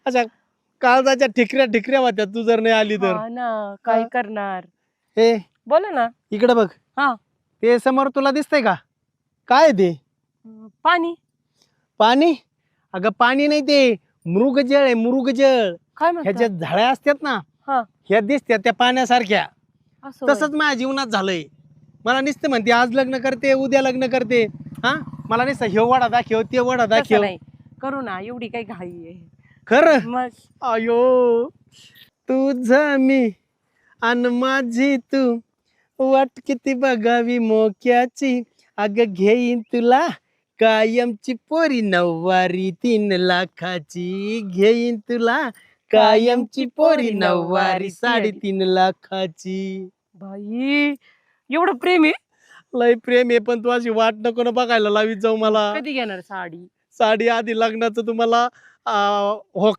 अच्छा, काळजाच्या ठिकऱ्या ठिकऱ्या होत्या तू जर नाही आली तर. हा ना, काय करणार. ए बोला ना. इकडे बघ. हा. ते समोर तुला दिसतंय का? काय आहे ते? पाणी. पाणी? अगं पाणी नाही ते मृगजळ आहे, मृगजळ. काय ह्याच्या म्हणतात? झाड्या असतात ना, हा. ह्या दिसत्या त्या पाण्यासारख्या. असं होय. तसंच माझ्या जीवनात झालंय. मला नुसतं म्हणते आज लग्न करते, उद्या लग्न करते. हा, मला नुसतं हे वडा दाखव, ते वडा तसं दाखव. नाही करू ना, एवढी काही घाई आहे. खरं मग अयो, तुझा मी अन माझी तू, वाट किती बघावी मोक्याची. अग घेईन तुला कायमची पोरी, 9,3,00,000ची. घेईन तुला कायमची पोरी, 9,3,50,000ची. बाई, एवढं प्रेम आहे. लय प्रेम आहे, पण तू अशी वाट नको ना बघायला लावीत जाऊ मला. कधी घेणार साडी? साडी आधी लग्नाचं तुम्हाला होकार